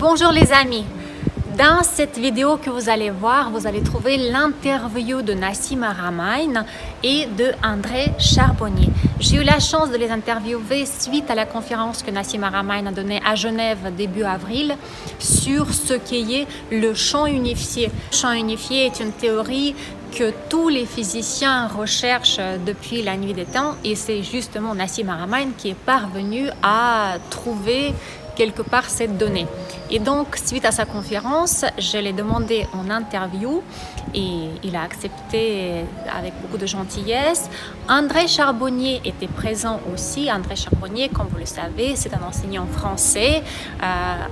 Bonjour les amis, dans cette vidéo que vous allez voir, vous allez trouver l'interview de Nassim Haramein et de André Charbonnier. J'ai eu la chance de les interviewer suite à la conférence que Nassim Haramein a donnée à Genève début avril sur ce qu'est le champ unifié. Le champ unifié est une théorie que tous les physiciens recherchent depuis la nuit des temps et c'est justement Nassim Haramein qui est parvenu à trouver quelque part cette donnée. Et donc, suite à sa conférence, je l'ai demandé en interview et il a accepté avec beaucoup de gentillesse. André Charbonnier était présent aussi. André Charbonnier, comme vous le savez, c'est un enseignant français,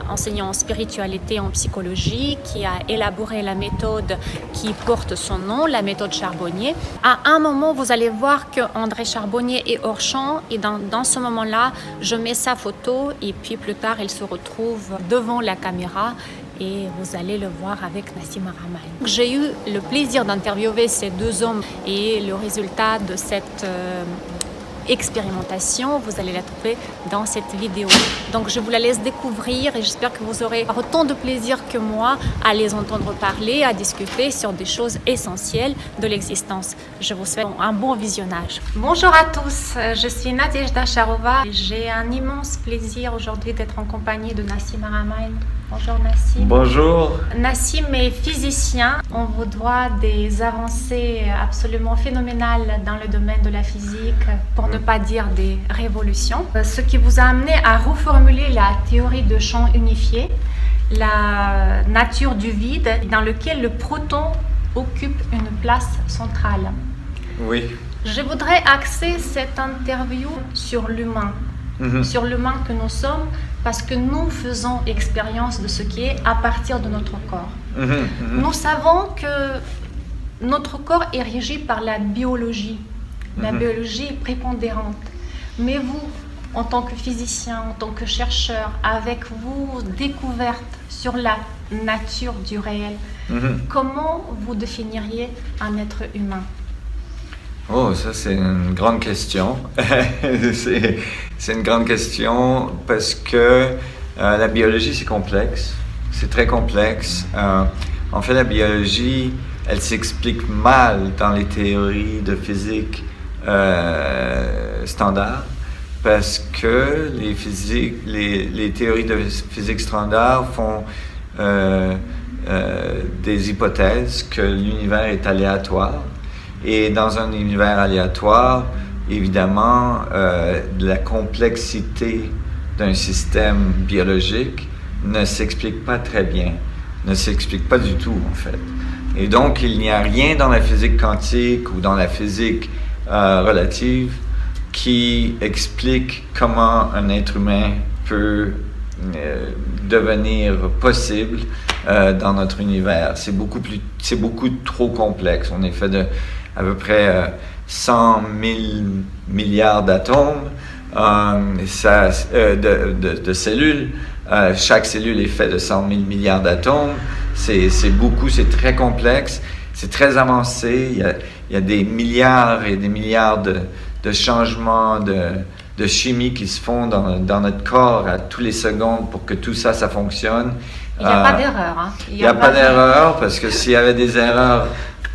enseignant en spiritualité, en psychologie, qui a élaboré la méthode qui porte son nom, la méthode Charbonnier. À un moment, vous allez voir que André Charbonnier est hors champ et dans ce moment-là, je mets sa photo et puis plus tard, il se retrouve devant la caméra et vous allez le voir avec Nassim Haramein. J'ai eu le plaisir d'interviewer ces deux hommes et le résultat de cette expérimentation, vous allez la trouver dans cette vidéo. Donc je vous la laisse découvrir et j'espère que vous aurez autant de plaisir que moi à les entendre parler, à discuter sur des choses essentielles de l'existence. Je vous souhaite un bon visionnage. Bonjour à tous, je suis Nadejda Charova. J'ai un immense plaisir aujourd'hui d'être en compagnie de Nassim Haramein. Bonjour Nassim. Bonjour. Nassim est physicien. On vous doit des avancées absolument phénoménales dans le domaine de la physique, pour ne pas dire des révolutions. Ce qui vous a amené à reformuler la théorie de champ unifié, la nature du vide, dans lequel le proton occupe une place centrale. Oui. Je voudrais axer cette interview sur l'humain, sur l'humain que nous sommes, parce que nous faisons expérience de ce qui est à partir de notre corps. Nous savons que notre corps est régi par la biologie. La biologie est prépondérante. Mais vous, en tant que physicien, en tant que chercheur, avec vos découvertes sur la nature du réel, comment vous définiriez un être humain ? Oh, ça c'est une grande question. c'est une grande question parce que la biologie c'est complexe, c'est très complexe. En fait, la biologie, elle s'explique mal dans les théories de physique standard parce que les théories de physique standard font des hypothèses que l'univers est aléatoire. Et dans un univers aléatoire, évidemment, la complexité d'un système biologique ne s'explique pas très bien, ne s'explique pas du tout en fait. Et donc, il n'y a rien dans la physique quantique ou dans la physique relative qui explique comment un être humain peut devenir possible dans notre univers. C'est beaucoup trop complexe. On est fait de à peu près 100 000 milliards d'atomes, de cellules. Chaque cellule est faite de 100 000 milliards d'atomes. C'est beaucoup, c'est très complexe, c'est très avancé. Il y a des milliards et des milliards de changements de chimie qui se font dans notre corps à tous les secondes pour que tout ça fonctionne. Il n'y a pas d'erreur. Hein. Il n'y a pas d'erreur parce que s'il y avait des erreurs,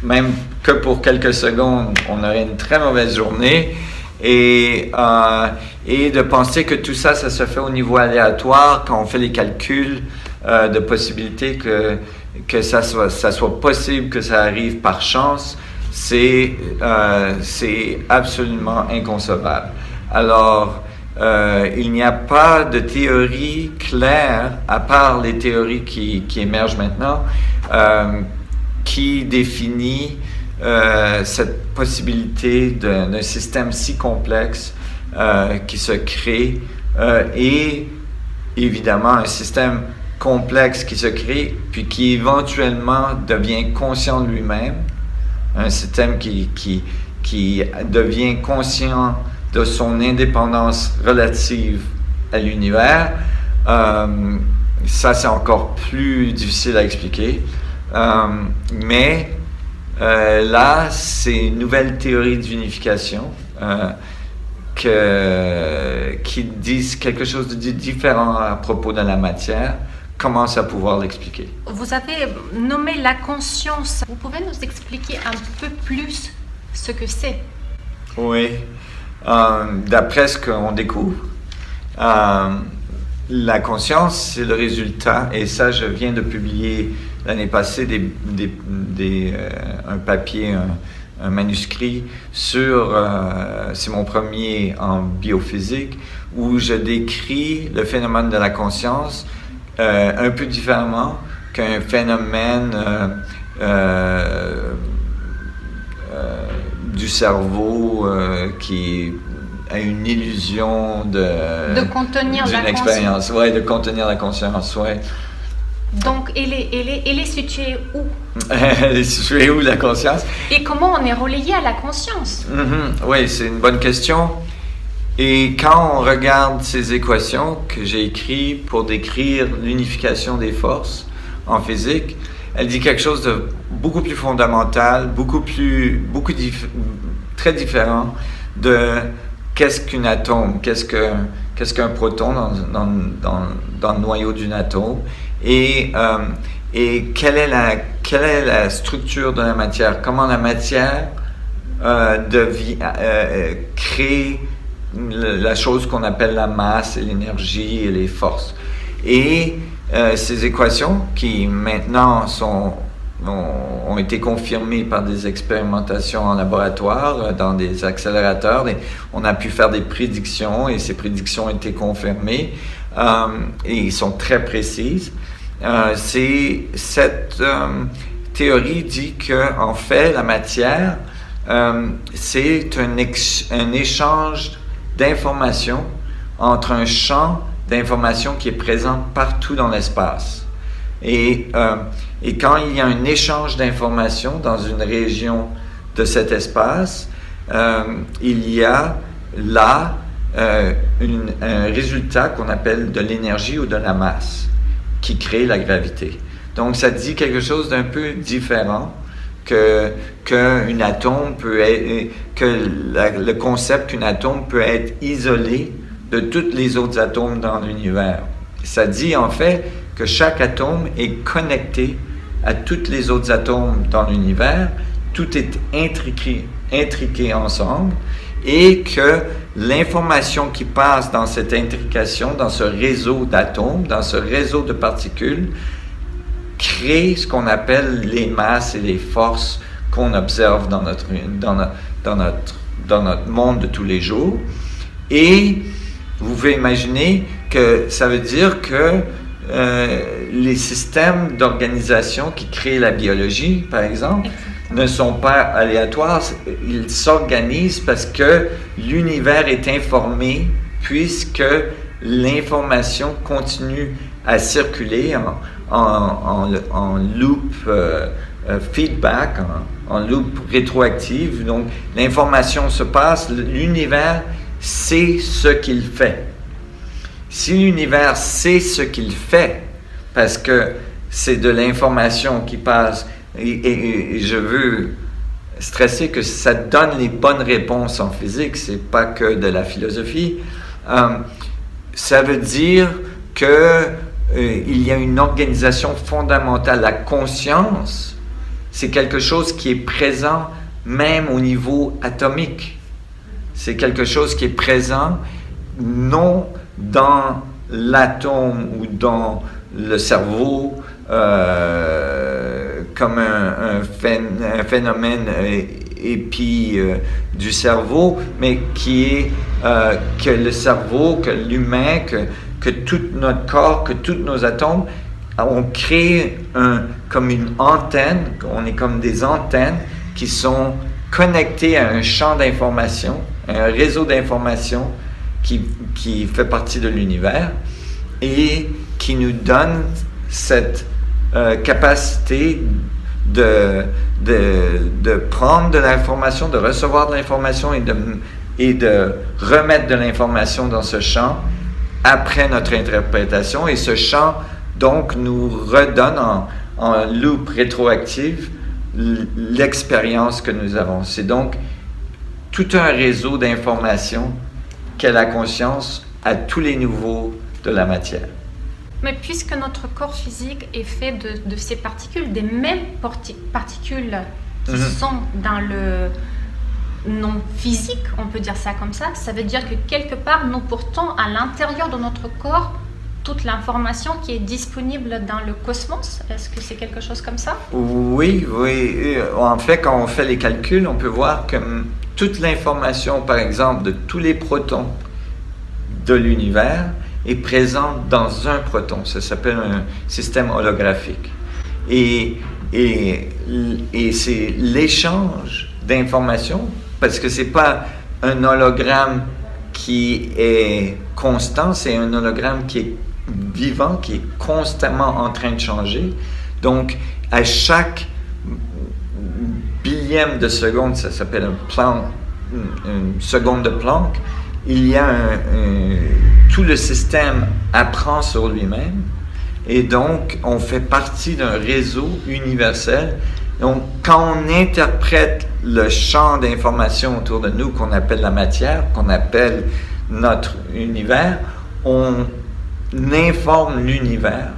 même que pour quelques secondes, on aurait une très mauvaise journée. Et de penser que tout ça se fait au niveau aléatoire quand on fait les calculs de possibilités que ça soit possible que ça arrive par chance, c'est absolument inconcevable. Alors, il n'y a pas de théorie claire, à part les théories qui émergent maintenant, qui définit cette possibilité d'un système si complexe qui se crée et évidemment un système complexe qui se crée puis qui éventuellement devient conscient de lui-même, un système qui devient conscient de son indépendance relative à l'univers. Ça c'est encore plus difficile à expliquer, mais là, c'est une nouvelle théorie d'unification qui disent quelque chose de différent à propos de la matière, commence à pouvoir l'expliquer. Vous avez nommé la conscience. Vous pouvez nous expliquer un peu plus ce que c'est? Oui. D'après ce qu'on découvre, la conscience, c'est le résultat, et ça, je viens de publier l'année passée un papier, un manuscrit sur, c'est mon premier en biophysique, où je décris le phénomène de la conscience un peu différemment qu'un phénomène du cerveau qui a une illusion de contenir d'une expérience, ouais, de contenir la conscience, ouais. Donc, elle est située où? Elle est située où, la conscience? Et comment on est relayé à la conscience? Oui, c'est une bonne question. Et quand on regarde ces équations que j'ai écrites pour décrire l'unification des forces en physique, elle dit quelque chose de beaucoup plus fondamental, très différent de qu'est-ce qu'un atome, qu'est-ce qu'un proton dans le noyau d'un atome, et quelle est la structure de la matière, comment la matière crée la chose qu'on appelle la masse et l'énergie et les forces. Et ces équations qui maintenant ont été confirmées par des expérimentations en laboratoire, dans des accélérateurs, on a pu faire des prédictions et ces prédictions ont été confirmées et ils sont très précises. Cette théorie dit que en fait la matière c'est un échange d'informations entre un champ d'informations qui est présent partout dans l'espace. Et quand il y a un échange d'informations dans une région de cet espace, il y a là un résultat qu'on appelle de l'énergie ou de la masse qui crée la gravité. Donc ça dit quelque chose d'un peu différent qu'un atome peut être, le concept qu'un atome peut être isolé de tous les autres atomes dans l'univers. Ça dit en fait que chaque atome est connecté à tous les autres atomes dans l'univers, tout est intriqué ensemble, et que l'information qui passe dans cette intrication, dans ce réseau d'atomes, dans ce réseau de particules, crée ce qu'on appelle les masses et les forces qu'on observe dans notre monde de tous les jours. Et vous pouvez imaginer que ça veut dire que les systèmes d'organisation qui créent la biologie, par exemple, ne sont pas aléatoires, ils s'organisent parce que l'univers est informé, puisque l'information continue à circuler en loop feedback, en loop rétroactive. Donc l'information se passe, l'univers sait ce qu'il fait. Si l'univers sait ce qu'il fait, parce que c'est de l'information qui passe, et je veux stresser que ça donne les bonnes réponses en physique, c'est pas que de la philosophie, ça veut dire que il y a une organisation fondamentale. La conscience, c'est quelque chose qui est présent même au niveau atomique. C'est quelque chose qui est présent non dans l'atome ou dans le cerveau comme un phénomène du cerveau, mais qui est que le cerveau, que l'humain, que tout notre corps, que tous nos atomes, on crée comme une antenne, on est comme des antennes qui sont connectées à un champ d'information, un réseau d'information qui fait partie de l'univers et qui nous donne cette capacité de prendre de l'information, de recevoir de l'information et de remettre de l'information dans ce champ après notre interprétation. Et ce champ, donc, nous redonne en loop rétroactive l'expérience que nous avons. C'est donc tout un réseau d'informations qu'est la conscience à tous les niveaux de la matière. Mais puisque notre corps physique est fait de ces particules, des mêmes particules qui sont dans le non physique, on peut dire ça comme ça veut dire que quelque part, nous portons à l'intérieur de notre corps toute l'information qui est disponible dans le cosmos. Est-ce que c'est quelque chose comme ça? Oui. En fait, quand on fait les calculs, on peut voir que toute l'information, par exemple, de tous les protons de l'univers est présente dans un proton. Ça s'appelle un système holographique. Et c'est l'échange d'informations, parce que c'est pas un hologramme qui est constant, c'est un hologramme qui est vivant, qui est constamment en train de changer. Donc, à chaque billième de seconde, ça s'appelle une seconde de Planck, il y a tout le système apprend sur lui-même, et donc on fait partie d'un réseau universel. Donc, quand on interprète le champ d'information autour de nous, qu'on appelle la matière, qu'on appelle notre univers, on informe l'univers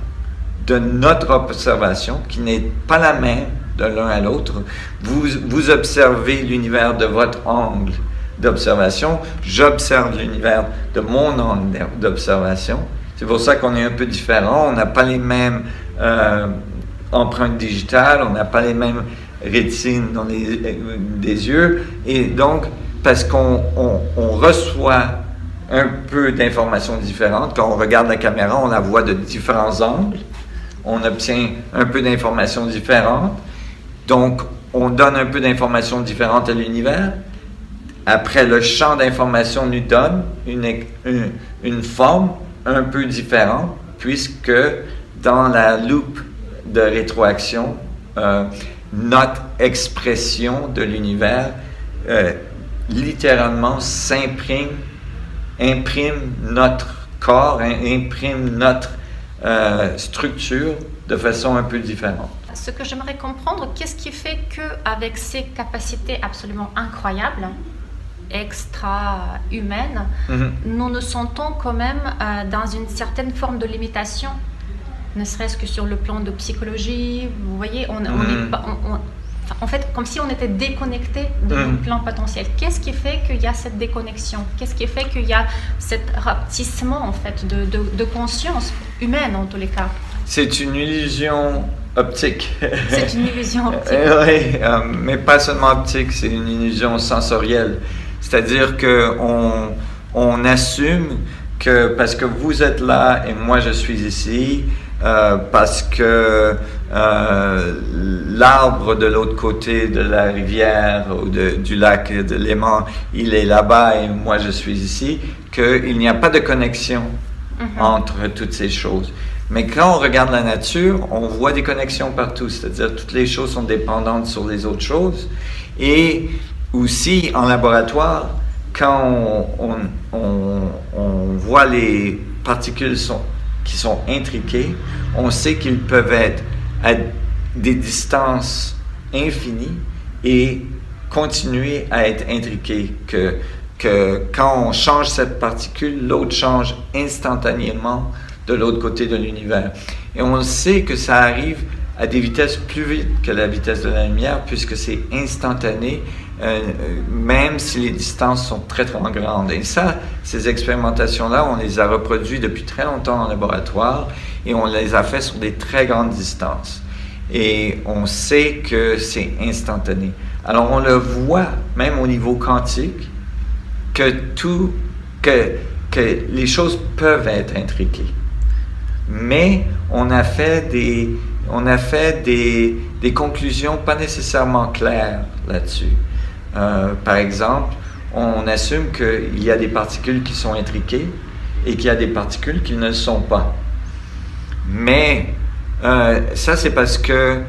de notre observation, qui n'est pas la même de l'un à l'autre. Vous observez l'univers de votre angle d'observation, j'observe l'univers de mon angle d'observation. C'est pour ça qu'on est un peu différents, on n'a pas les mêmes empreintes digitales, on n'a pas les mêmes rétines dans des yeux, et donc, parce qu'on reçoit un peu d'informations différentes, quand on regarde la caméra, on la voit de différents angles, on obtient un peu d'informations différentes, donc on donne un peu d'informations différentes à l'univers. Après, le champ d'information nous donne une forme un peu différente, puisque dans la loupe de rétroaction, notre expression de l'univers littéralement imprime notre corps, imprime notre structure de façon un peu différente. Ce que j'aimerais comprendre, qu'est-ce qui fait qu'avec ces capacités absolument incroyables, extra-humaines, nous nous sentons quand même dans une certaine forme de limitation, ne serait-ce que sur le plan de psychologie, vous voyez, en fait, comme si on était déconnecté de notre plan potentiel. Qu'est-ce qui fait qu'il y a cette déconnexion? Qu'est-ce qui fait qu'il y a cet rapetissement, en fait, de conscience humaine, en tous les cas? C'est une illusion optique. C'est une illusion optique. Oui, mais pas seulement optique, c'est une illusion sensorielle. C'est-à-dire qu'on assume que parce que vous êtes là et moi je suis ici, parce que l'arbre de l'autre côté de la rivière ou du lac de Léman, il est là-bas et moi je suis ici, qu'il n'y a pas de connexion entre toutes ces choses. Mais quand on regarde la nature, on voit des connexions partout, c'est-à-dire toutes les choses sont dépendantes sur les autres choses. Et aussi en laboratoire, quand on voit les particules qui sont intriquées, on sait qu'ils peuvent être à des distances infinies et continuer à être intriqués, que quand on change cette particule, l'autre change instantanément de l'autre côté de l'univers. Et on sait que ça arrive à des vitesses plus vite que la vitesse de la lumière, puisque c'est instantané, même si les distances sont très, très grandes. Et ça, ces expérimentations-là, on les a reproduites depuis très longtemps en laboratoire et on les a fait sur des très grandes distances. Et on sait que c'est instantané. Alors, on le voit, même au niveau quantique, que les choses peuvent être intriquées. Mais on a fait des conclusions pas nécessairement claires là-dessus. Par exemple, on assume qu'il y a des particules qui sont intriquées et qu'il y a des particules qui ne le sont pas. Mais ça, c'est parce que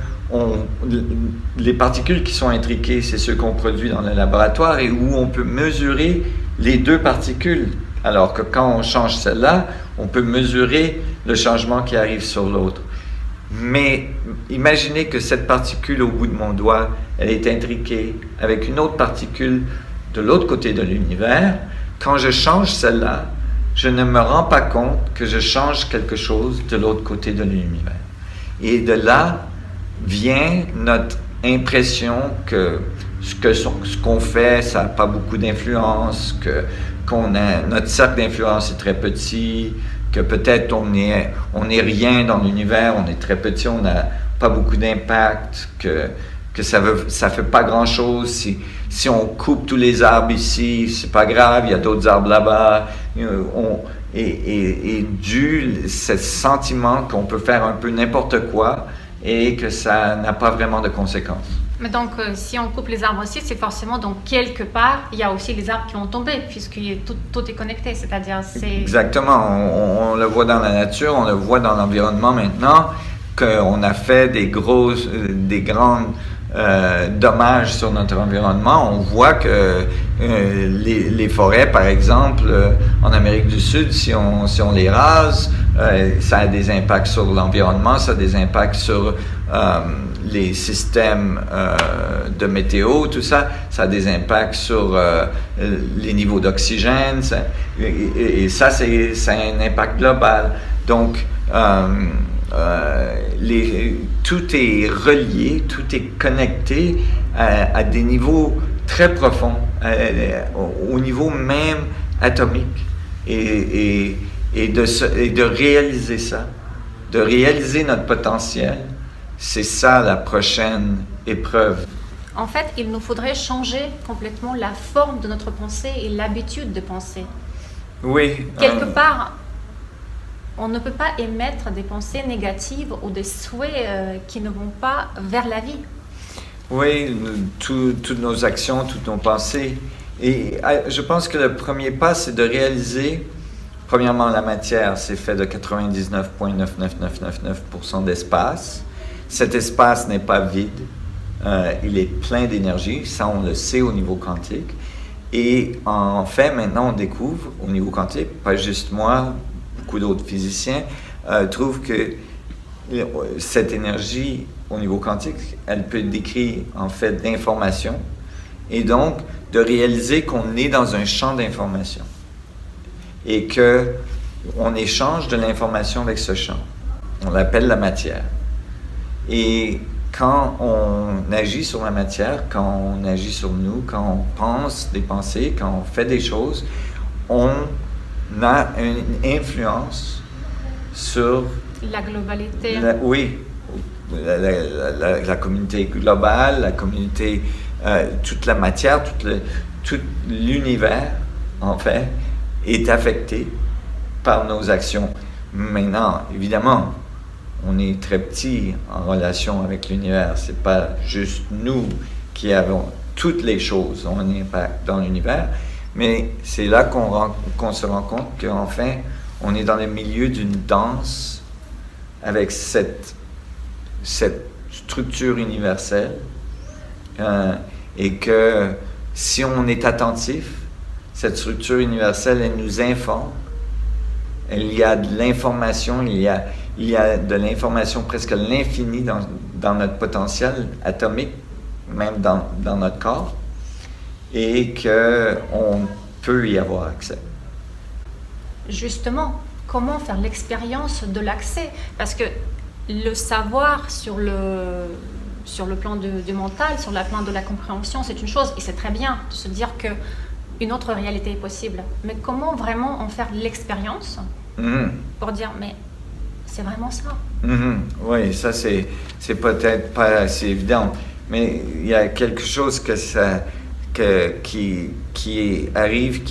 les particules qui sont intriquées, c'est ceux qu'on produit dans le laboratoire et où on peut mesurer les deux particules. Alors que quand on change celle-là, on peut mesurer le changement qui arrive sur l'autre. Mais imaginez que cette particule au bout de mon doigt, elle est intriquée avec une autre particule de l'autre côté de l'univers. Quand je change celle-là, je ne me rends pas compte que je change quelque chose de l'autre côté de l'univers. Et de là vient notre impression que ce qu'on fait, ça n'a pas beaucoup d'influence, notre cercle d'influence est très petit, que peut-être on est rien dans l'univers, on est très petit, on n'a pas beaucoup d'impact, que ça fait pas grand-chose. Si on coupe tous les arbres ici, c'est pas grave, il y a d'autres arbres là-bas. Et ce sentiment qu'on peut faire un peu n'importe quoi et que ça n'a pas vraiment de conséquences. Mais donc, si on coupe les arbres aussi, c'est forcément, donc, quelque part, il y a aussi les arbres qui vont tomber, puisque tout est connecté, c'est-à-dire c'est... Exactement, on le voit dans la nature, on le voit dans l'environnement maintenant, qu'on a fait des grands dommages sur notre environnement. On voit que les forêts, par exemple, en Amérique du Sud, si on les rase, ça a des impacts sur l'environnement, ça a des impacts sur les systèmes de météo, tout ça, ça a des impacts sur les niveaux d'oxygène, et ça, c'est un impact global. Donc, tout est relié, tout est connecté à des niveaux très profonds, au niveau même atomique, et de réaliser ça, de réaliser notre potentiel. C'est ça la prochaine épreuve. En fait, il nous faudrait changer complètement la forme de notre pensée et l'habitude de penser. Oui. Quelque part, on ne peut pas émettre des pensées négatives ou des souhaits qui ne vont pas vers la vie. Oui, toutes nos actions, toutes nos pensées. Et je pense que le premier pas, c'est de réaliser, premièrement, la matière, c'est fait de 99,99999% d'espace. Cet espace n'est pas vide, il est plein d'énergie, ça on le sait au niveau quantique. Et en fait, maintenant on découvre au niveau quantique, pas juste moi, beaucoup d'autres physiciens trouvent que cette énergie au niveau quantique, elle peut décrire en fait d'informations, et donc de réaliser qu'on est dans un champ d'information et qu'on échange de l'information avec ce champ. On l'appelle la matière. Et quand on agit sur la matière, quand on agit sur nous, quand on pense des pensées, quand on fait des choses, on a une influence sur... La globalité. Oui, la communauté globale, la communauté, toute la matière, tout l'univers, en fait, est affecté par nos actions. Maintenant, évidemment, on est très petit en relation avec l'univers. C'est pas juste nous qui avons toutes les choses, ont un impact dans l'univers, mais c'est là qu'on se rend compte qu'enfin, on est dans le milieu d'une danse avec cette structure universelle, et que si on est attentif, cette structure universelle, elle nous informe. Il y a de l'information, il y a de l'information presque à l'infini dans notre potentiel atomique, même dans notre corps, et qu'on peut y avoir accès. Justement, comment faire l'expérience de l'accès? Parce que le savoir sur le plan du mental, sur le plan de la compréhension, c'est une chose, et c'est très bien de se dire qu'une autre réalité est possible. Mais comment vraiment en faire l'expérience pour dire, mais c'est vraiment ça? Oui, ça c'est peut-être pas assez évident, mais il y a quelque chose qui arrive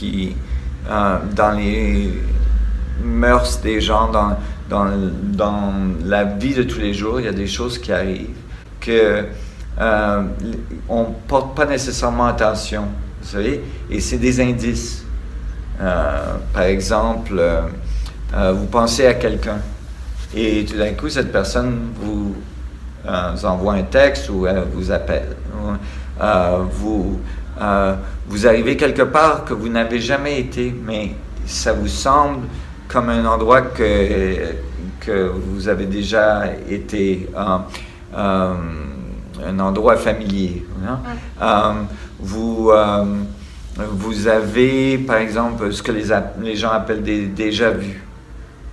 dans les mœurs des gens, dans la vie de tous les jours, il y a des choses qui arrivent on ne porte pas nécessairement attention, vous savez, et c'est des indices. Par exemple, vous pensez à quelqu'un, et tout d'un coup, cette personne vous envoie un texte ou elle vous appelle. Vous arrivez quelque part que vous n'avez jamais été, mais ça vous semble comme un endroit que vous avez déjà été, un endroit familier. Hein? Vous avez, par exemple, ce que les gens appellent des déjà-vus.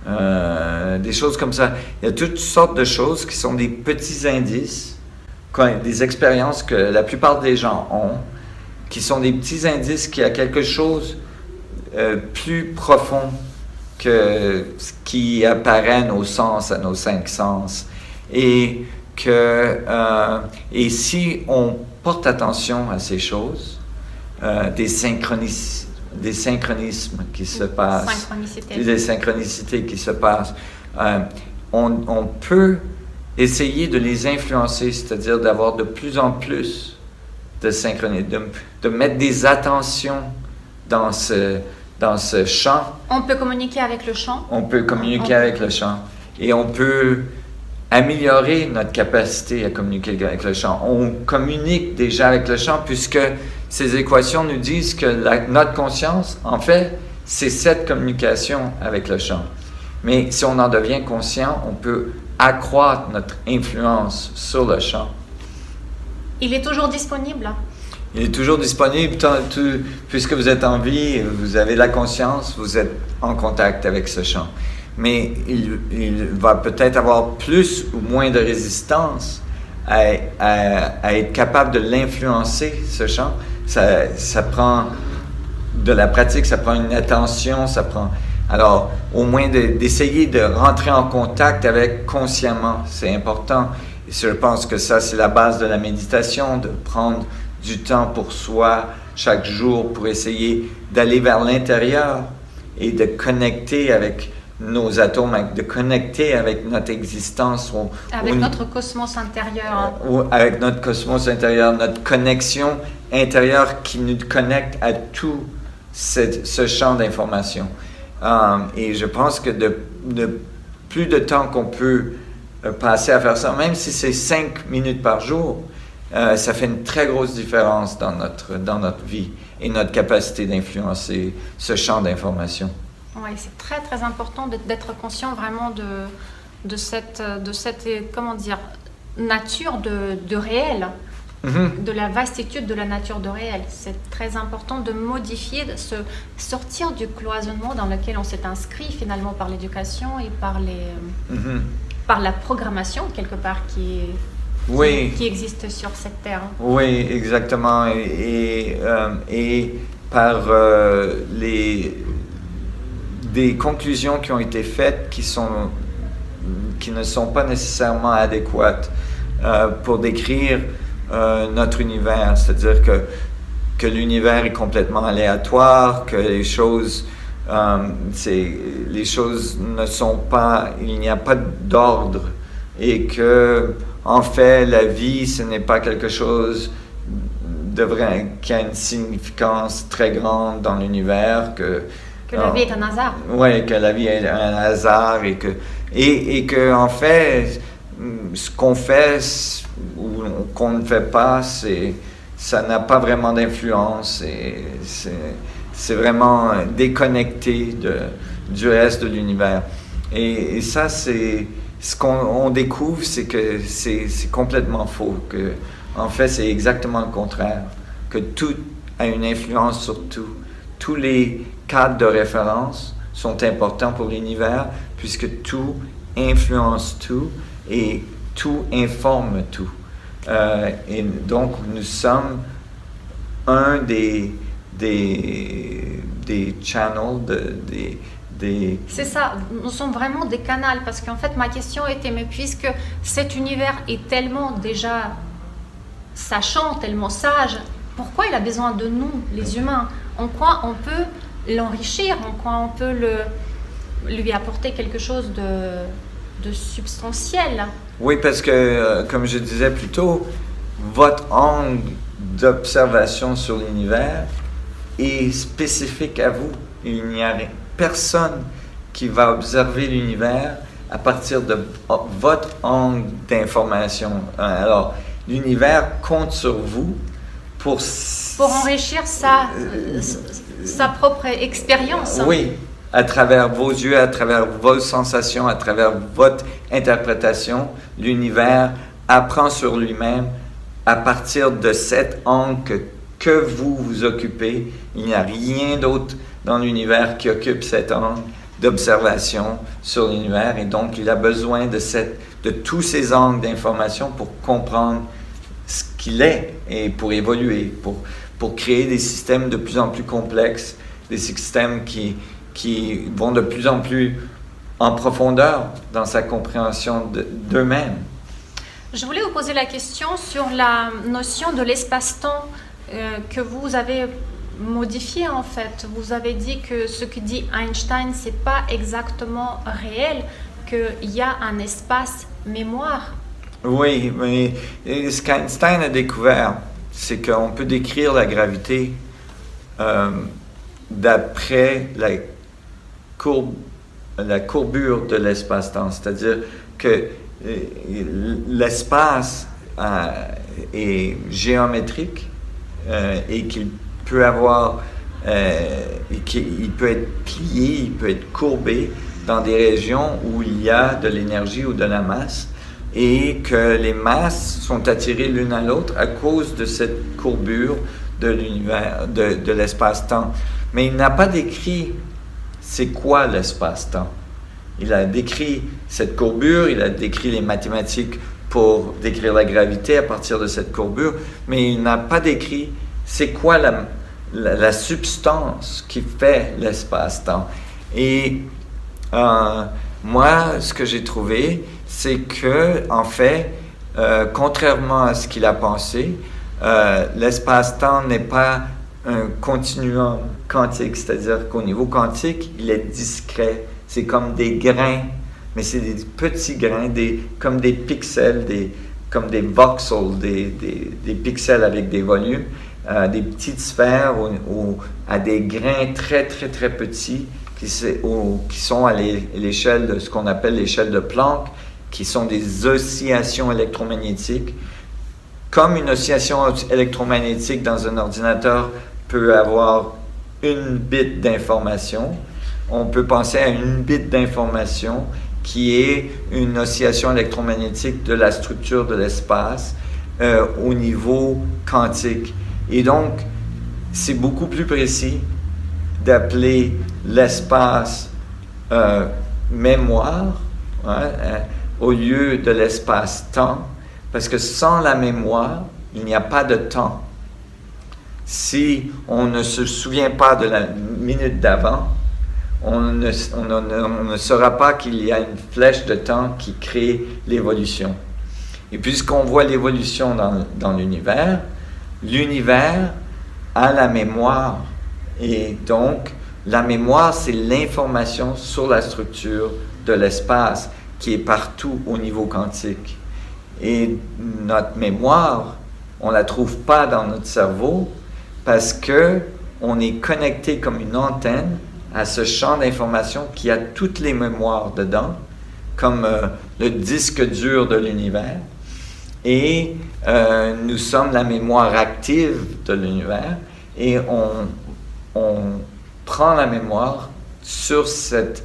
Des choses comme ça. Il y a toutes sortes de choses qui sont des petits indices, des expériences que la plupart des gens ont, qui sont des petits indices qu'il y a quelque chose plus profond que ce qui apparaît à nos sens, à nos 5 sens. Et si on porte attention à ces choses, des synchronismes qui se passent, des synchronicités qui se passent, on peut essayer de les influencer, c'est-à-dire d'avoir de plus en plus de synchronicité, de mettre des attentions dans ce champ. On peut communiquer avec le champ. On peut communiquer avec le champ. Et on peut améliorer notre capacité à communiquer avec le champ. On communique déjà avec le champ puisque ces équations nous disent que notre conscience, en fait, c'est cette communication avec le champ. Mais si on en devient conscient, on peut accroître notre influence sur le champ. Il est toujours disponible. Il est toujours disponible, puisque vous êtes en vie, vous avez la conscience, vous êtes en contact avec ce champ. Mais il va peut-être avoir plus ou moins de résistance à être capable de l'influencer, ce champ. Ça prend de la pratique, ça prend une attention, ça prend... Alors, au moins d'essayer de rentrer en contact avec consciemment, c'est important. Et je pense que ça, c'est la base de la méditation, de prendre du temps pour soi chaque jour pour essayer d'aller vers l'intérieur et de connecter avec nos atomes, de connecter avec notre existence. Avec notre cosmos intérieur. Avec notre cosmos intérieur, notre connexion intérieure qui nous connecte à tout ce champ d'information. Et je pense que de plus de temps qu'on peut passer à faire ça, même si c'est 5 minutes par jour, ça fait une très grosse différence dans notre vie et notre capacité d'influencer ce champ d'information. Oui, c'est très très important d'être conscient vraiment de cette comment dire, nature de réel, de la vastitude de la nature de réel. C'est très important de modifier, de sortir du cloisonnement dans lequel on s'est inscrit finalement par l'éducation et par la programmation quelque part qui existe sur cette terre. Oui, exactement. Et par des conclusions qui ont été faites qui ne sont pas nécessairement adéquates pour décrire notre univers. C'est-à-dire que l'univers est complètement aléatoire, que les choses ne sont pas... Il n'y a pas d'ordre et que... En fait, la vie, ce n'est pas quelque chose qui a une significance très grande dans l'univers. Que la vie est un hasard. Oui, que la vie est un hasard et que en fait, ce qu'on fait ou qu'on ne fait pas, ça n'a pas vraiment d'influence. C'est vraiment déconnecté du reste de l'univers. Et ça, c'est... Ce qu'on découvre, c'est que c'est complètement faux, que en fait c'est exactement le contraire, que tout a une influence sur tout. Tous les cadres de référence sont importants pour l'univers puisque tout influence tout et tout informe tout. Et donc nous sommes un des channels, C'est ça, nous sommes vraiment des canals parce qu'en fait ma question était, mais puisque cet univers est tellement déjà sachant, tellement sage, pourquoi il a besoin de nous, les humains? En quoi on peut l'enrichir? En quoi on peut lui apporter quelque chose de substantiel? Oui, parce que, comme je disais plus tôt, votre angle d'observation sur l'univers est spécifique à vous. Il n'y a personne qui va observer l'univers à partir de votre angle d'information. Alors, l'univers compte sur vous pour enrichir sa propre expérience. Oui, à travers vos yeux, à travers vos sensations, à travers votre interprétation, l'univers apprend sur lui-même à partir de cet angle que vous vous occupez. Il n'y a rien d'autre dans l'univers qui occupe cet angle d'observation sur l'univers. Et donc, il a besoin de tous ces angles d'information pour comprendre ce qu'il est et pour évoluer, pour créer des systèmes de plus en plus complexes, des systèmes qui vont de plus en plus en profondeur dans sa compréhension d'eux-mêmes. Je voulais vous poser la question sur la notion de l'espace-temps que vous avez modifiée en fait. Vous avez dit que ce que dit Einstein, c'est pas exactement réel, qu'il y a un espace mémoire. Oui, mais ce qu'Einstein a découvert, c'est qu'on peut décrire la gravité d'après la courbure de l'espace-temps. C'est-à-dire que l'espace est géométrique et qu'il peut avoir, il peut être plié, il peut être courbé dans des régions où il y a de l'énergie ou de la masse, et que les masses sont attirées l'une à l'autre à cause de cette courbure de l'univers, de l'espace-temps. Mais il n'a pas décrit c'est quoi l'espace-temps. Il a décrit cette courbure, il a décrit les mathématiques pour décrire la gravité à partir de cette courbure, mais il n'a pas décrit c'est quoi la substance qui fait l'espace-temps. Et moi, ce que j'ai trouvé, c'est que, en fait, contrairement à ce qu'il a pensé, l'espace-temps n'est pas un continuum quantique, c'est-à-dire qu'au niveau quantique, il est discret. C'est comme des grains, mais c'est des petits grains, comme des pixels, comme des voxels, des pixels avec des volumes, des petites sphères à des grains très, très, très petits qui sont à l'échelle de ce qu'on appelle l'échelle de Planck, qui sont des oscillations électromagnétiques. Comme une oscillation électromagnétique dans un ordinateur peut avoir une bit d'information, on peut penser à une bit d'information qui est une oscillation électromagnétique de la structure de l'espace au niveau quantique. Et donc, c'est beaucoup plus précis d'appeler l'espace mémoire au lieu de l'espace-temps, parce que sans la mémoire, il n'y a pas de temps. Si on ne se souvient pas de la minute d'avant, on ne saura pas qu'il y a une flèche de temps qui crée l'évolution. Et puisqu'on voit l'évolution dans l'univers a la mémoire. Et donc, la mémoire, c'est l'information sur la structure de l'espace qui est partout au niveau quantique. Et notre mémoire, on ne la trouve pas dans notre cerveau parce qu'on est connecté comme une antenne à ce champ d'information qui a toutes les mémoires dedans, comme le disque dur de l'univers. Et nous sommes la mémoire active de l'univers et on prend la mémoire sur cette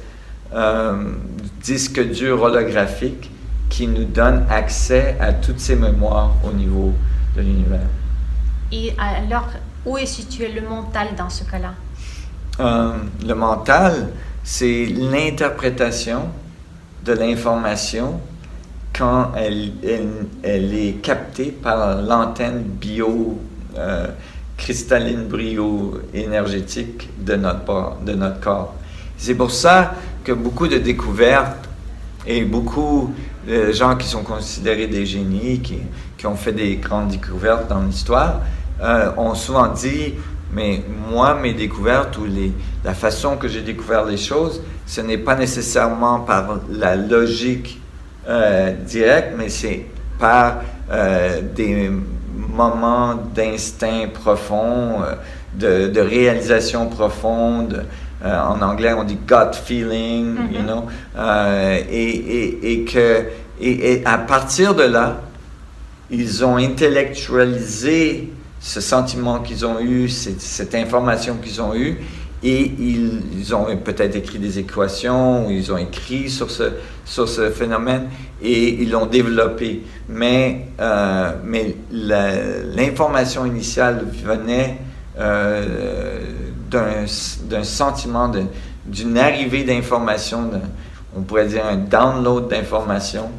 disque dur holographique qui nous donne accès à toutes ces mémoires au niveau de l'univers. Et alors, où est situé le mental dans ce cas-là? Le mental, c'est l'interprétation de l'information quand elle est captée par l'antenne cristalline brio-énergétique de notre corps. C'est pour ça que beaucoup de découvertes et beaucoup de gens qui sont considérés des génies, qui ont fait des grandes découvertes dans l'histoire, ont souvent dit, mais moi, mes découvertes ou la façon que j'ai découvert les choses, ce n'est pas nécessairement par la logique directe, mais c'est par des moments d'instinct profond, de réalisation profonde. En anglais, on dit gut feeling, you know, et à partir de là, ils ont intellectualisé ce sentiment qu'ils ont eu, cette information qu'ils ont eue, et ils ont peut-être écrit des équations, ou ils ont écrit sur ce phénomène, et ils l'ont développé. Mais l'information initiale venait d'un sentiment, d'une arrivée d'information, on pourrait dire un download d'information,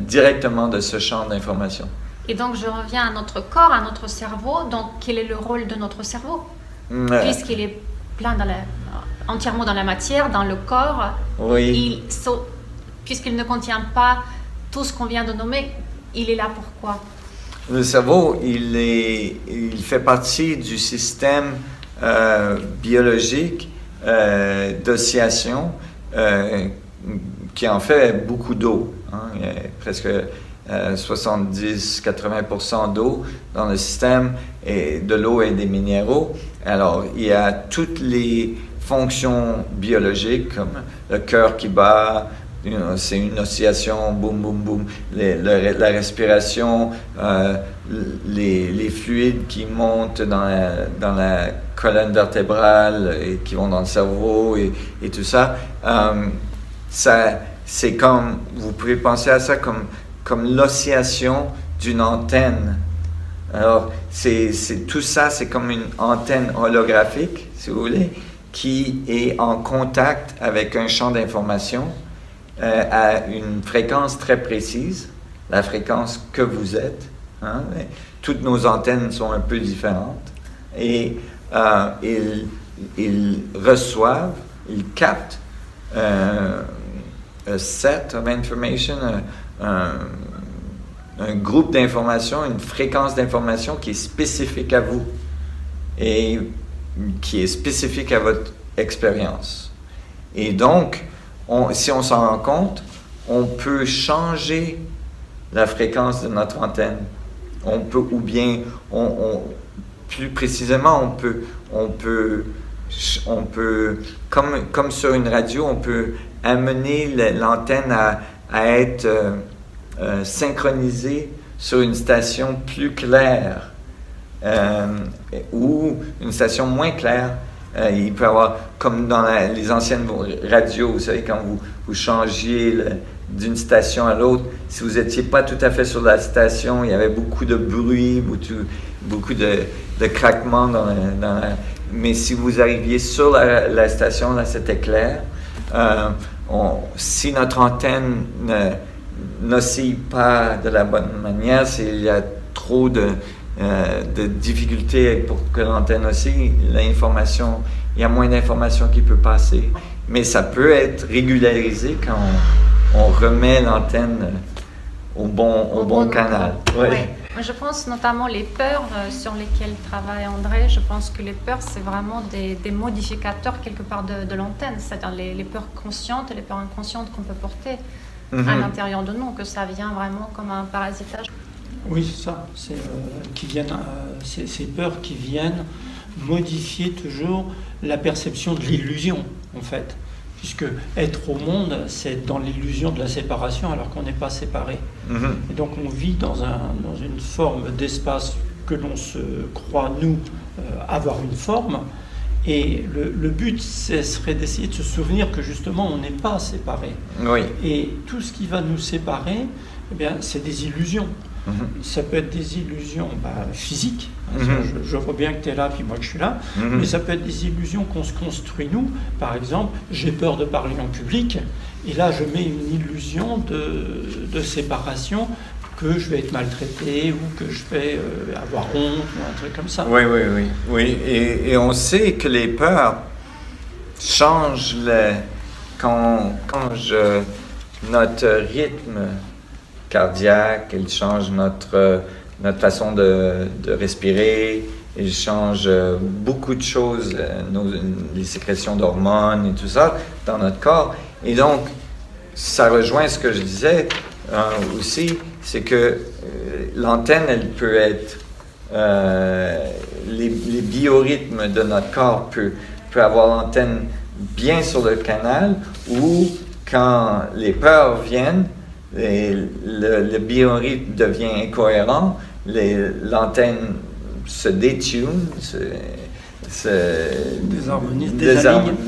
directement de ce champ d'information. Et donc, je reviens à notre corps, à notre cerveau. Donc, quel est le rôle de notre cerveau? Puisqu'il est plein entièrement dans la matière, dans le corps, oui. Puisqu'il ne contient pas tout ce qu'on vient de nommer, il est là pourquoi? Le cerveau, il fait partie du système biologique d'oscillation qui en fait beaucoup d'eau. Il y a presque 70-80% d'eau dans le système, et de l'eau et des minéraux. Alors, il y a toutes les fonctions biologiques, comme le cœur qui bat, c'est une oscillation, boum, boum, boum, la respiration, les fluides qui montent dans la colonne vertébrale et qui vont dans le cerveau et tout ça. C'est comme, vous pouvez penser à ça comme l'oscillation d'une antenne. Alors, tout ça, c'est comme une antenne holographique, si vous voulez, qui est en contact avec un champ d'information à une fréquence très précise, la fréquence que vous êtes. Toutes nos antennes sont un peu différentes. Et ils reçoivent, ils captent a set of information, un groupe d'informations, une fréquence d'information qui est spécifique à vous et qui est spécifique à votre expérience. Et donc, si on s'en rend compte, on peut changer la fréquence de notre antenne. On peut, ou bien, plus précisément, on peut comme sur une radio, on peut amener l'antenne à être synchronisée sur une station plus claire ou une station moins claire. Il peut y avoir, comme dans les anciennes radios, vous savez, quand vous changiez d'une station à l'autre, si vous n'étiez pas tout à fait sur la station, il y avait beaucoup de bruit, beaucoup de craquements mais si vous arriviez sur la station, là, c'était clair. Si notre antenne n'oscille pas de la bonne manière, s'il y a trop de difficultés pour que l'antenne oscille, il y a moins d'informations qui peut passer. Mais ça peut être régularisé quand on remet l'antenne au bon canal. Ouais. Ouais. Je pense notamment les peurs sur lesquelles travaille André. Je pense que les peurs, c'est vraiment des modificateurs quelque part de l'antenne, c'est-à-dire les peurs conscientes et les peurs inconscientes qu'on peut porter à l'intérieur de nous, que ça vient vraiment comme un parasitage. Oui, c'est ça. C'est ces peurs qui viennent modifier toujours la perception de l'illusion, en fait. Puisque être au monde, c'est dans l'illusion de la séparation alors qu'on n'est pas séparés. Et donc on vit dans une forme d'espace que l'on se croit, nous, avoir une forme. Et le but, ce serait d'essayer de se souvenir que justement, on n'est pas séparés. Oui. Et tout ce qui va nous séparer, eh bien, c'est des illusions. Ça peut être des illusions physiques. Je vois bien que tu es là, puis moi que je suis là. Mais ça peut être des illusions qu'on se construit nous. Par exemple, j'ai peur de parler en public. Et là, je mets une illusion de séparation, que je vais être maltraité ou que je vais avoir honte ou un truc comme ça. Oui. Et on sait que les peurs changent quand notre rythme cardiaque, il change notre façon de respirer, il change beaucoup de choses, les sécrétions d'hormones et tout ça dans notre corps. Et donc, ça rejoint ce que je disais aussi, c'est que l'antenne, elle peut être, les biorhythmes de notre corps peut avoir l'antenne bien sur le canal, ou quand les peurs viennent, le biorhythme devient incohérent, l'antenne se détune,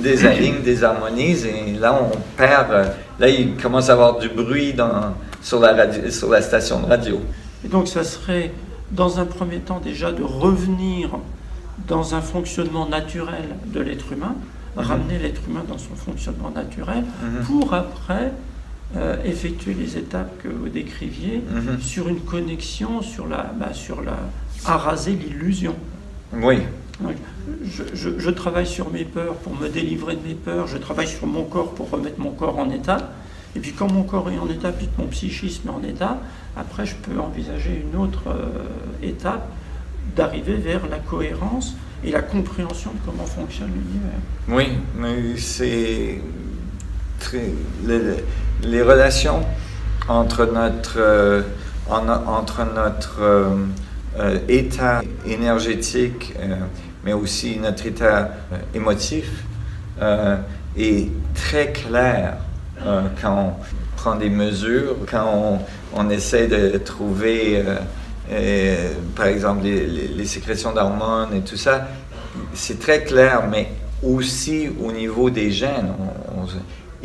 désaligne, désharmonise, et là on perd, là il commence à avoir du bruit sur la station de radio. Et donc ça serait, dans un premier temps déjà, de revenir dans un fonctionnement naturel de l'être humain, ramener l'être humain dans son fonctionnement naturel, pour après effectuer les étapes que vous décriviez sur une connexion, à raser l'illusion. Oui. Donc, je travaille sur mes peurs pour me délivrer de mes peurs, je travaille sur mon corps pour remettre mon corps en état, et puis quand mon corps est en état, puis que mon psychisme est en état, après je peux envisager une autre étape d'arriver vers la cohérence et la compréhension de comment fonctionne l'univers. Oui, mais c'est les relations entre notre état énergétique, mais aussi notre état émotif, est très clair quand on prend des mesures, quand on essaie de trouver, par exemple, les sécrétions d'hormones et tout ça. C'est très clair, mais aussi au niveau des gènes.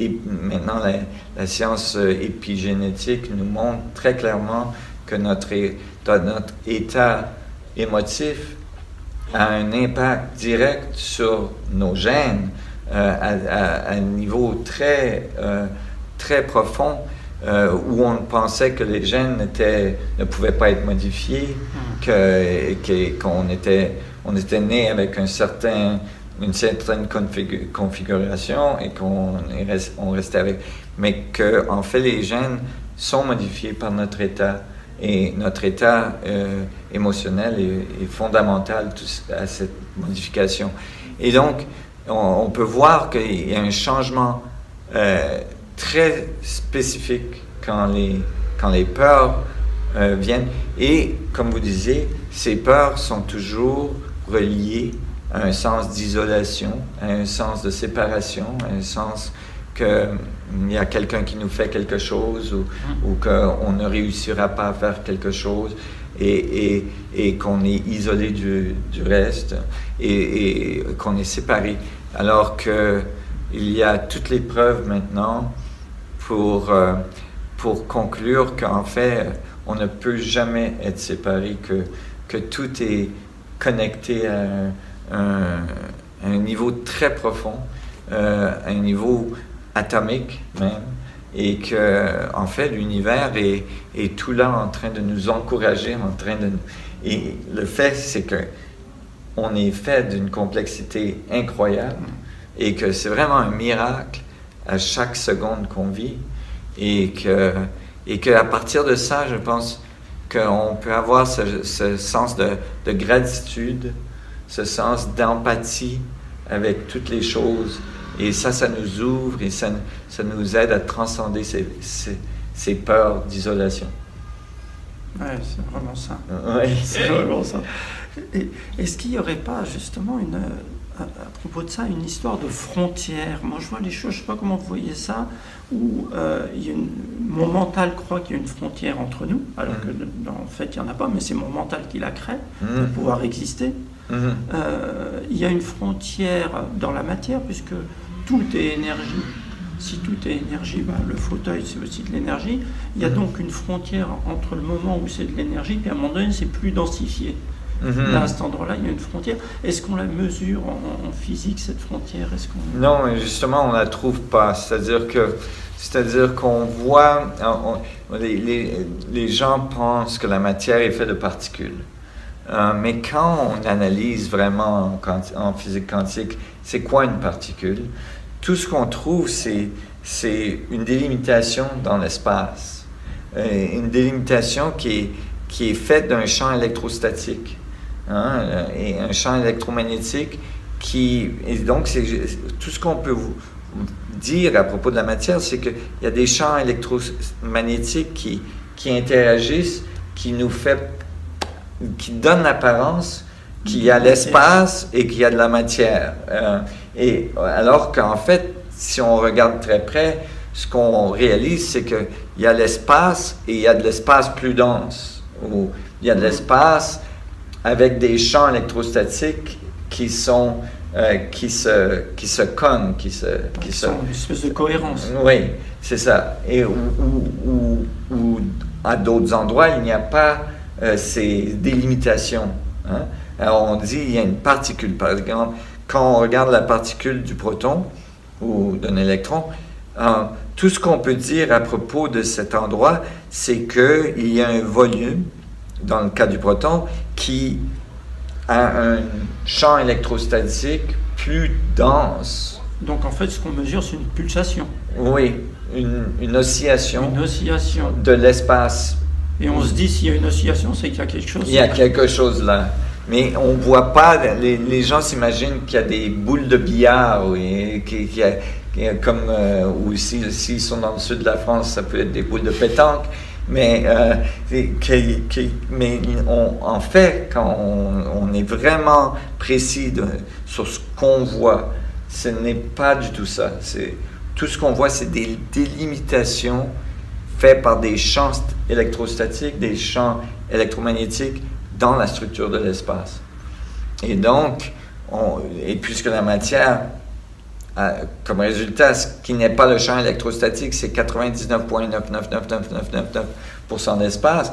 Et maintenant, la science épigénétique nous montre très clairement que notre état émotif a un impact direct sur nos gènes à un niveau très profond, où on pensait que les gènes ne pouvaient pas être modifiés, qu'on était né avec une certaine configuration et qu'on restait avec. Mais qu'en fait, les gènes sont modifiés par notre état. Et notre état émotionnel est fondamental à cette modification. Et donc, on peut voir qu'il y a un changement très spécifique quand les peurs viennent. Et comme vous disiez, ces peurs sont toujours reliées à un sens d'isolation, à un sens de séparation, à un sens qu'il y a quelqu'un qui nous fait quelque chose ou qu'on ne réussira pas à faire quelque chose et qu'on est isolé du reste et qu'on est séparé. Alors qu'il y a toutes les preuves maintenant pour conclure qu'en fait, on ne peut jamais être séparé, que tout est connecté à un niveau très profond, à un niveau atomique même, et que en fait l'univers est tout là en train de nous encourager, et le fait c'est que on est fait d'une complexité incroyable et que c'est vraiment un miracle à chaque seconde qu'on vit, et que à partir de ça, je pense qu'on peut avoir ce sens de gratitude, ce sens d'empathie avec toutes les choses. Et ça nous ouvre et ça nous aide à transcender ces peurs d'isolation. Oui, c'est vraiment ça. Oui, c'est vraiment ça. Est-ce qu'il n'y aurait pas justement à propos de ça, une histoire de frontière? Moi, je vois les choses, je ne sais pas comment vous voyez ça, où mon mental croit qu'il y a une frontière entre nous, alors que en fait, il n'y en a pas, mais c'est mon mental qui la crée pour pouvoir exister. Il y a une frontière dans la matière, puisque tout est énergie. Si tout est énergie, le fauteuil, c'est aussi de l'énergie. Il y a donc une frontière entre le moment où c'est de l'énergie, puis à un moment donné, c'est plus densifié. Là, à cet endroit-là, il y a une frontière. Est-ce qu'on la mesure en physique, cette frontière? Non, mais justement, on ne la trouve pas. C'est-à-dire qu'on voit... les gens pensent que la matière est faite de particules. Mais quand on analyse vraiment en physique quantique, c'est quoi une particule? Tout ce qu'on trouve, c'est une délimitation dans l'espace. Une délimitation qui est faite d'un champ électrostatique, et un champ électromagnétique et donc, tout ce qu'on peut vous dire à propos de la matière, c'est qu'il y a des champs électromagnétiques qui interagissent, qui donnent l'apparence qu'il y a l'espace et qu'il y a de la matière. Et alors qu'en fait, si on regarde très près, ce qu'on réalise, c'est qu'il y a l'espace et il y a de l'espace plus dense. Ou il y a de l'espace avec des champs électrostatiques qui sont qui se cognent, qui sont une espèce de cohérence. Oui, c'est ça. Et où à d'autres endroits, il n'y a pas ces délimitations. Hein? Alors on dit il y a une particule. Par exemple, quand on regarde la particule du proton ou d'un électron, tout ce qu'on peut dire à propos de cet endroit, c'est qu'il y a un volume, dans le cas du proton, qui a un champ électrostatique plus dense. Donc en fait, ce qu'on mesure, c'est une pulsation. Oui, une oscillation. Une oscillation. De l'espace. Et on se dit, s'il y a une oscillation, c'est qu'il y a quelque chose. Il y a quelque chose là. Mais on ne voit pas, les gens s'imaginent qu'il y a des boules de billard, oui, comme, ou s'ils sont dans le sud de la France, ça peut être des boules de pétanque. Mais, en fait, quand on est vraiment précis sur ce qu'on voit, ce n'est pas du tout ça. Tout ce qu'on voit, c'est des délimitations faites par des champs électrostatiques, des champs électromagnétiques dans la structure de l'espace. Et donc, et puisque la matière, comme résultat, ce qui n'est pas le champ électrostatique, c'est 99,9999999% d'espace.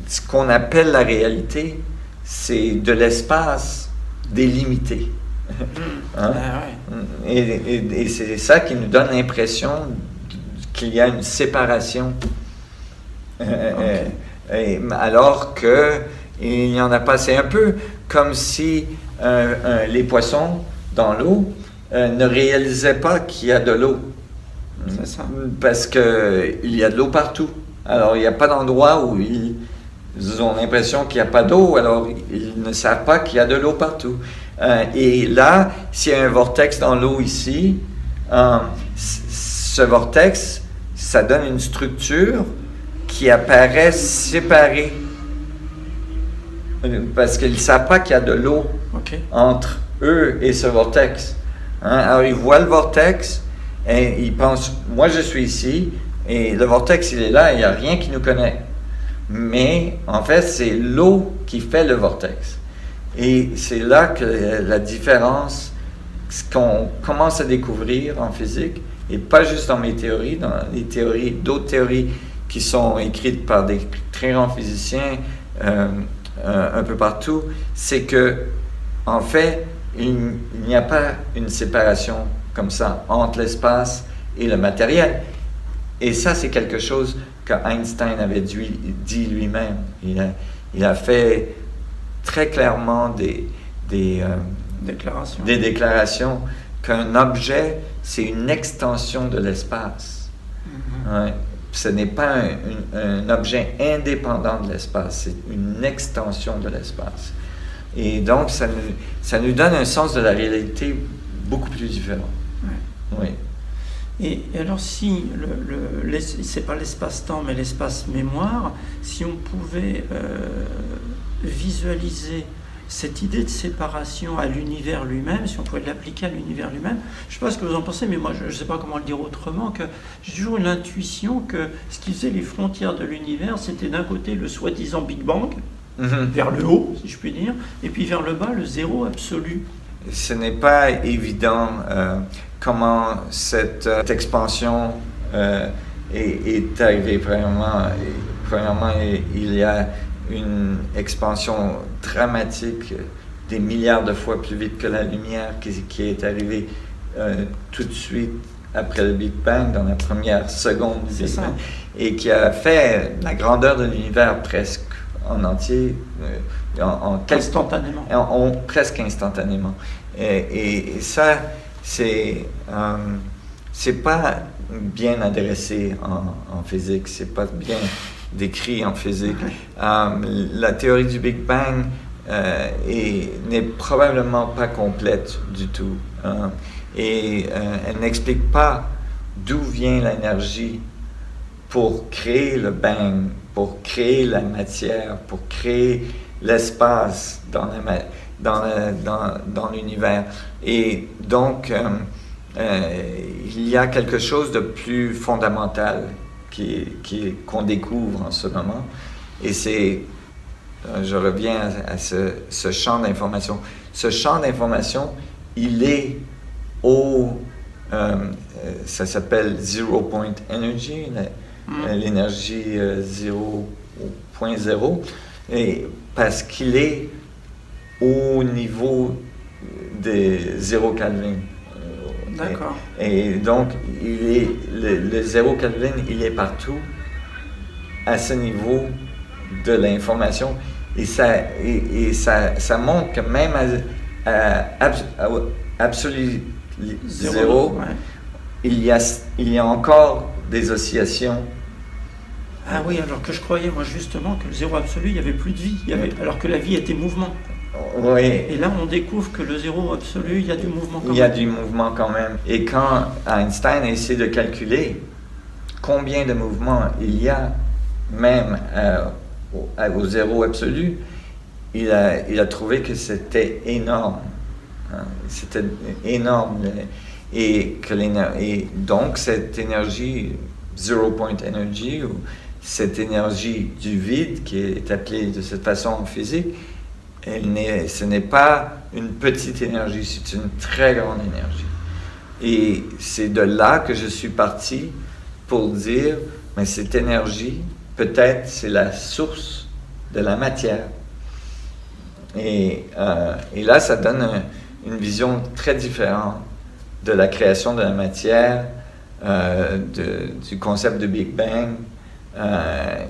Ce qu'on appelle la réalité, c'est de l'espace délimité. Hein? Et c'est ça qui nous donne l'impression qu'il y a une séparation. Alors qu'il n'y en a pas. C'est un peu comme si les poissons dans l'eau ne réalisaient pas qu'il y a de l'eau. C'est ça. Parce qu'il y a de l'eau partout. Alors, il n'y a pas d'endroit où ils ont l'impression qu'il n'y a pas d'eau, alors ils ne savent pas qu'il y a de l'eau partout. Et là, s'il y a un vortex dans l'eau ici, ce vortex, ça donne une structure qui apparaît séparée. Parce qu'ils ne savent pas qu'il y a de l'eau entre eux et ce vortex. Hein? Alors, ils voient le vortex et ils pensent, moi je suis ici, et le vortex, il est là, il n'y a rien qui nous connecte. Mais, en fait, c'est l'eau qui fait le vortex. Et c'est là que la différence, ce qu'on commence à découvrir en physique, et pas juste dans mes théories, dans les théories, d'autres théories qui sont écrites par des très grands physiciens un peu partout, c'est que, en fait, il n'y a pas une séparation comme ça entre l'espace et le matériel. Et ça, c'est quelque chose qu'Einstein avait dit lui-même. Il a fait très clairement des déclarations qu'un objet, c'est une extension de l'espace. Mm-hmm. Ouais. Ce n'est pas un objet indépendant de l'espace, c'est une extension de l'espace. Et donc, ça nous donne un sens de la réalité beaucoup plus différent. Ouais. Oui. Et alors, si c'est pas l'espace-temps, mais l'espace-mémoire, si on pouvait visualiser cette idée de séparation à l'univers lui-même, si on pouvait l'appliquer à l'univers lui-même, je ne sais pas ce que vous en pensez, mais moi, je ne sais pas comment le dire autrement, que j'ai toujours une intuition que ce qui faisait les frontières de l'univers, c'était d'un côté le soi-disant Big Bang, vers le haut, si je puis dire, et puis vers le bas, le zéro absolu. Ce n'est pas évident comment cette expansion est arrivée. Premièrement, il y a une expansion dramatique, des milliards de fois plus vite que la lumière, qui est arrivée tout de suite après le Big Bang, dans la première seconde du Big Bang, et qui a fait la grandeur de l'univers presque en entier, instantanément. Presque instantanément. Et ça, c'est pas bien adressé en physique, c'est pas bien décrit en physique. La théorie du Big Bang n'est probablement pas complète du tout. Et elle n'explique pas d'où vient l'énergie pour créer le bang, pour créer la matière, pour créer l'espace dans l'univers. Et donc, il y a quelque chose de plus fondamental qu'on découvre en ce moment. Et c'est je reviens à ce champ d'information. Ce champ d'information, il est ça s'appelle Zero Point Energy, l'énergie 0.0, et parce qu'il est au niveau des 0 Kelvin. D'accord. Et donc, le 0 Kelvin, il est partout à ce niveau de l'information. Et ça montre que même à absolu zéro, ouais. il y a encore des oscillations. Ah oui, alors que je croyais, moi, justement, que le zéro absolu, il n'y avait plus de vie, alors que la vie était mouvement. Oui. Et là, on découvre que le zéro absolu, il y a du mouvement quand même. Il y a du mouvement quand même. Et quand Einstein a essayé de calculer combien de mouvements il y a, même au zéro absolu, il a trouvé que c'était énorme. C'était énorme. Et donc, cette énergie, Zero Point Energy, ou cette énergie du vide, qui est appelée de cette façon en physique, ce n'est pas une petite énergie, c'est une très grande énergie. Et c'est de là que je suis parti pour dire, mais cette énergie, peut-être, c'est la source de la matière. Et là, ça donne une vision très différente de la création de la matière, du concept de Big Bang,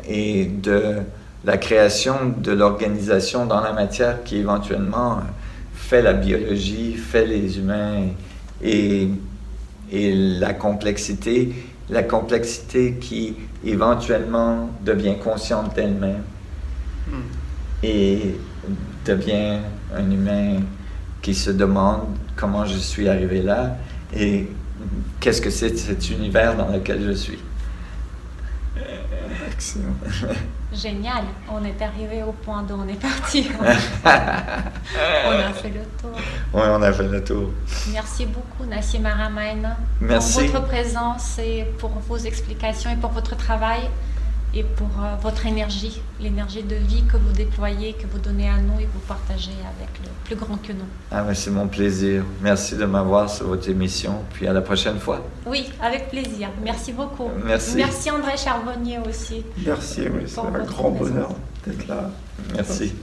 et de la création de l'organisation dans la matière qui éventuellement fait la biologie, fait les humains, et la complexité qui éventuellement devient consciente d'elle-même et devient un humain qui se demande comment je suis arrivé là et qu'est-ce que c'est cet univers dans lequel je suis. Excellent. Génial, on est arrivé au point d'où on est parti. On a fait le tour. Oui, on a fait le tour. Merci beaucoup, Nassim Haramein, Merci. pour votre présence et pour vos explications et pour votre travail et pour votre énergie, l'énergie de vie que vous déployez, que vous donnez à nous et que vous partagez avec le plus grand que nous. Ah, mais c'est mon plaisir. Merci de m'avoir sur votre émission, puis à la prochaine fois. Oui, avec plaisir. Merci beaucoup. Merci. Merci André Charbonnier aussi. Merci, oui, c'est Pour un votre grand présence. bonheur d'être là. Merci.